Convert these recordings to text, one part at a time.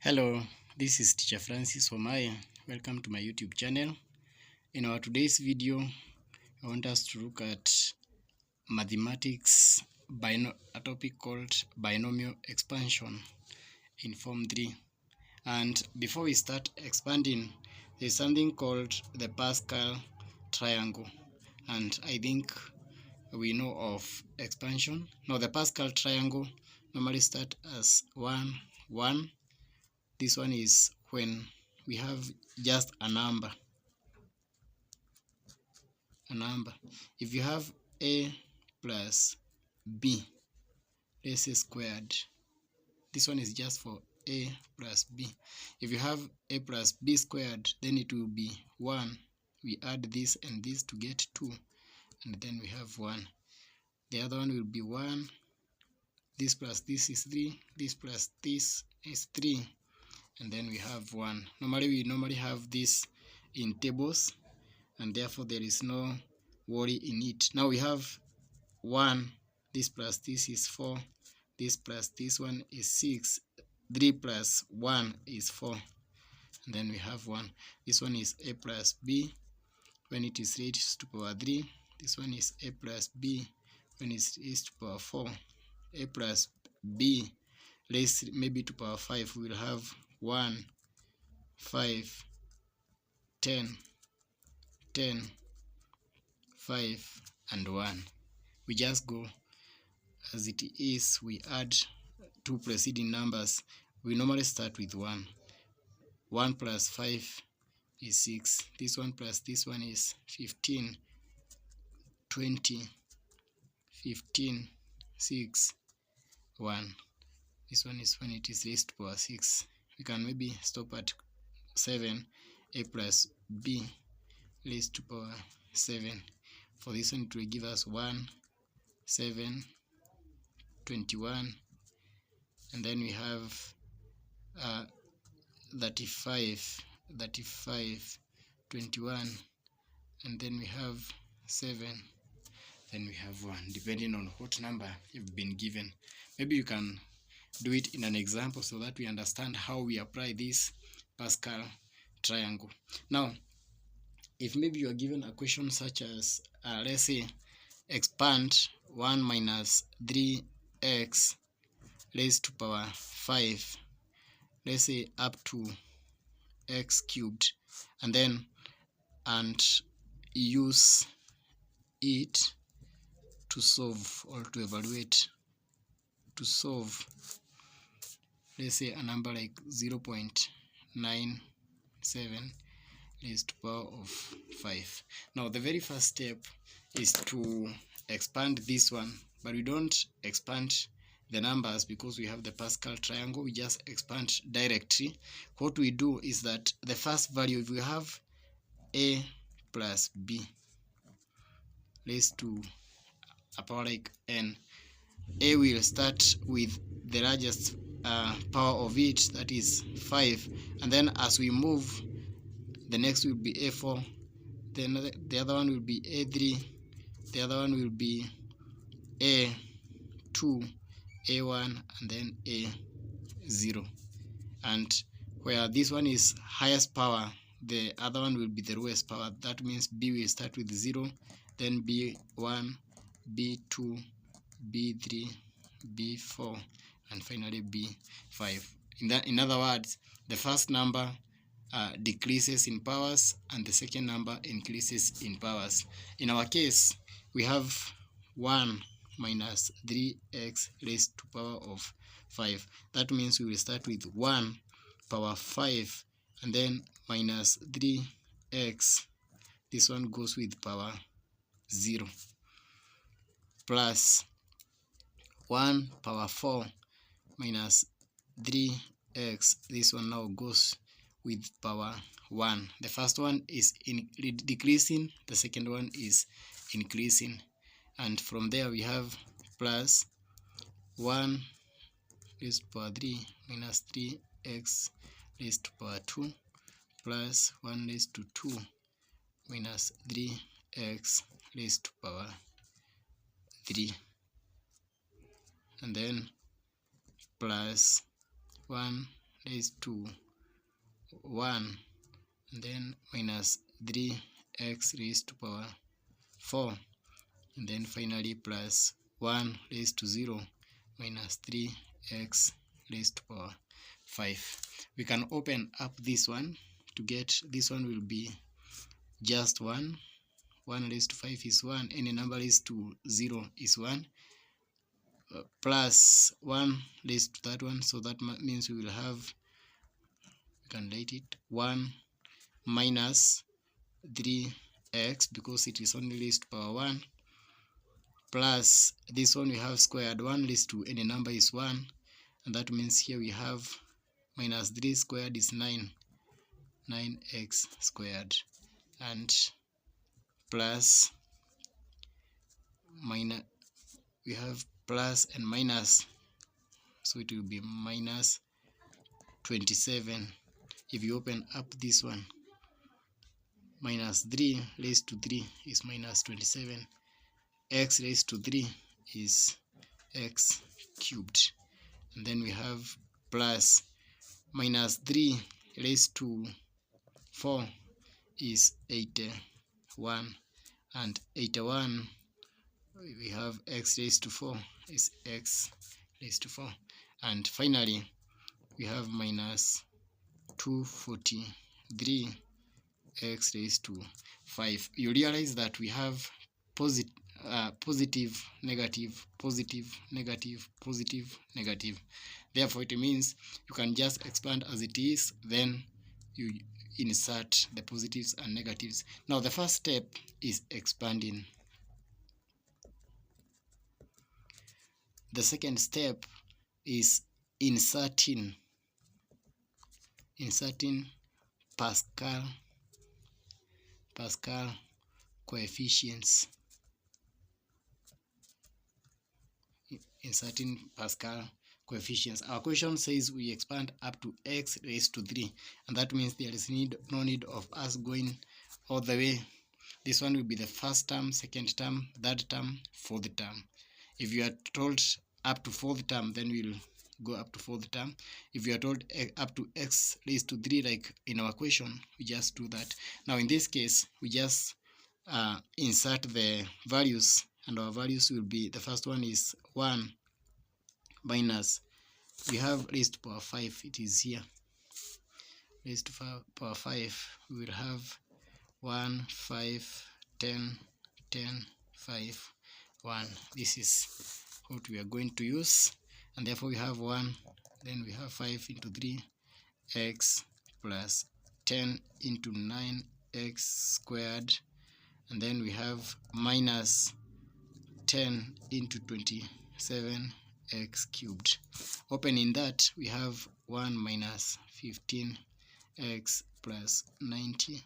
Hello, this is Teacher Francis Omaya. Welcome to my YouTube channel. In our today's video, I want us to look at mathematics, a topic called binomial expansion in Form 3. And before we start expanding, there's something called the Pascal triangle. And I think we know of expansion. Now, the Pascal triangle normally starts as 1, 1. This one is when we have just a number. If you have a plus b, let's say squared, this one is just for a plus b. If you have a plus b squared, then it will be 1. We add this and this to get 2, and then we have 1. The other one will be 1. This plus this is 3. This plus this is 3. And then we have 1. We have this in tables, and therefore there is no worry in it. Now we have 1. This plus this is 4. This plus this one is 6. 3 plus 1 is 4. And then we have 1. This one is a plus b when it is raised to power 3. This one is a plus b when it is raised to power 4. A plus b raised maybe to power 5, we will have 1, 5, 10, 10, 5, and 1. We just go as it is. We add two preceding numbers. We normally start with 1. 1 plus 5 is 6. This one plus this one is 15, 20, 15, 6, 1. This one is when it is raised to power 6. We can maybe stop at 7. A plus b raised to power 7. For this one, it will give us 1, 7, 21. And then we have 35, 21. And then we have 7. Then we have 1, depending on what number you've been given. Maybe you can do it in an example so that we understand how we apply this Pascal triangle. Now, if maybe you are given a question such as, let's say, expand 1 minus 3x raised to power 5, let's say up to x cubed, and then use it to solve or to evaluate, to solve, let's say, a number like 0.97 raised to power of 5. Now, the very first step is to expand this one, but we don't expand the numbers because we have the Pascal triangle. We just expand directly. What we do is that the first value, if we have a plus b raised to a power like n, a will start with the largest power of it, that is 5, and then as we move, the next will be a4, then the other one will be a3, the other one will be a2, a1, and then a0. And where this one is highest power, the other one will be the lowest power. That means b will start with 0, then b1, b2, b3, b4, and finally b5. In other words, the first number decreases in powers and the second number increases in powers. In our case, we have 1 minus 3x raised to power of 5. That means we will start with 1 power 5 and then minus 3x. This one goes with power 0 plus 1 power 4 minus 3x. This one now goes with power 1. The first one is decreasing, the second one is increasing. And from there we have plus 1 raised to power 3 minus 3x raised to power 2 plus 1 raised to 2 minus 3x raised to power 3, and then plus 1 raised to 1, and then minus 3x raised to power 4, and then finally plus 1 raised to 0 minus 3x raised to power 5. We can open up this one to get this one will be just 1. 1 raised to 5 is 1. Any number raised to 0 is 1. Plus 1 raised to that one, so that means we will have, we can write it 1 minus 3x because it is only raised to power 1, plus this one we have squared 1 raised to any number is 1, and that means here we have minus 3 squared is 9x squared, and plus minus, we have plus and minus, so it will be minus 27. If you open up this one, minus 3 raised to 3 is minus 27. X raised to 3 is x cubed. And then we have plus minus 3 raised to 4 is 81. And 81, we have x raised to 4 is x raised to 4. And finally, we have minus 243 x raised to 5. You realize that we have positive, negative, positive, negative, positive, negative. Therefore, it means you can just expand as it is, then you insert the positives and negatives. Now, the first step is expanding. The second step is inserting Pascal coefficients. Inserting Pascal coefficients. Our question says we expand up to x raised to 3, and that means there is no need of us going all the way. This one will be the first term, second term, third term, fourth term. If you are told up to fourth term, then we'll go up to fourth term. If you are told up to x raised to 3, like in our question, we just do that. Now in this case, we just insert the values, and our values will be, the first one is 1 minus, we have raised to power 5, it is here, raised to power 5, we will have 1, 5, 10, 10, 5, 1. This is what we are going to use, and therefore we have 1, then we have 5 into 3, x plus 10 into 9x squared, and then we have minus 10 into 27 x cubed. Opening that, we have 1 minus 15x plus 90x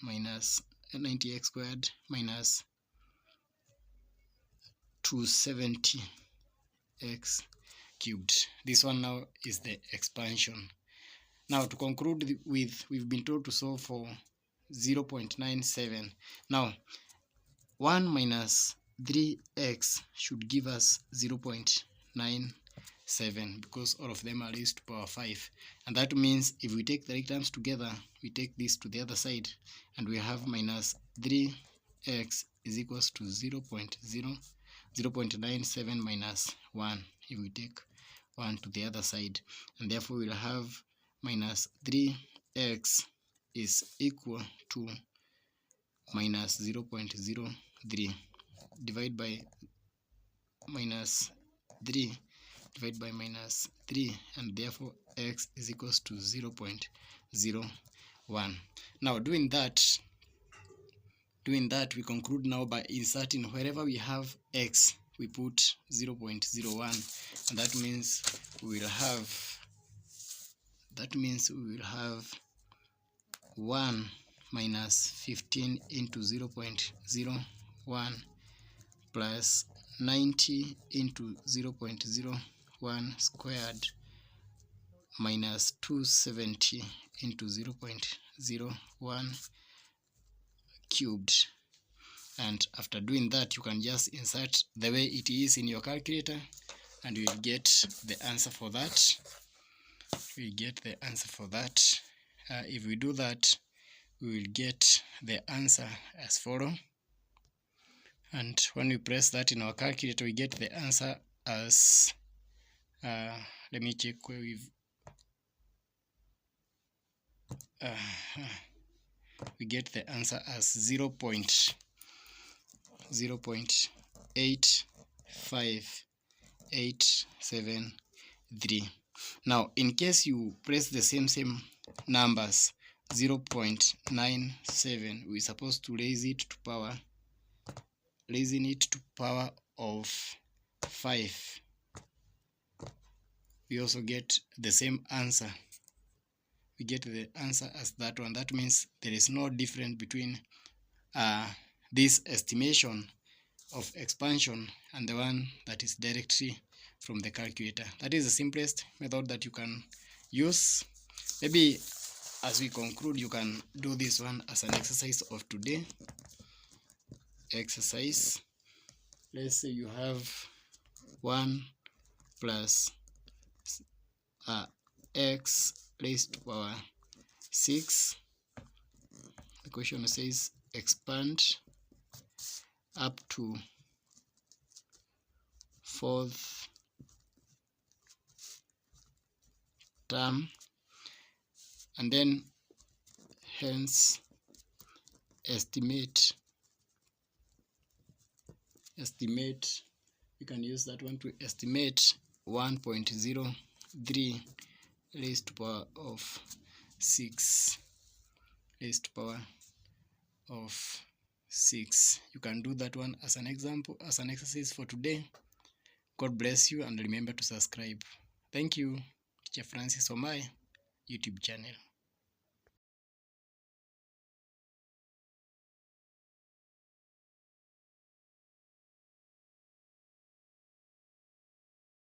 minus 90x squared minus 270x cubed. This one now is the expansion. Now to conclude with, we've been told to solve for 0.97. Now 1 minus 3x should give us 0.97 because all of them are raised to power 5. And that means if we take the right terms together, we take this to the other side, and we have minus 3x is equals to 0.97 minus 1 if we take 1 to the other side. And therefore we'll have minus 3x is equal to minus 0.03 divided by minus 3 divided by minus 3, and therefore x is equals to 0.01. Now doing that we conclude now by inserting wherever we have x, we put 0.01, and that means we will have 1 minus 15 into 0.01 plus 90 into 0.01 squared minus 270 into 0.01 cubed. And after doing that, you can just insert the way it is in your calculator, and you will get the answer for that. we get the answer for that. If we do that, we will get the answer as follow. And when we press that in our calculator, we get the answer as let me check where we've we get the answer as 0.085873. Now, in case you press the same numbers, 0.97, we're supposed to raising it to power of 5. We also get the same answer. We get the answer as that one. That means there is no difference between this estimation of expansion and the one that is directly from the calculator. That is the simplest method that you can use. Maybe as we conclude, you can do this one as an exercise of today. Exercise. Let's say you have 1 plus x raised to power 6. The question says expand up to 4th term, and then hence estimate. You can use that one to estimate 1.03 raised to power of 6 raised to power of 6. You can do that one as an example, as an exercise for today. God bless you, and remember to subscribe. Thank you. Teacher Francis on my YouTube channel.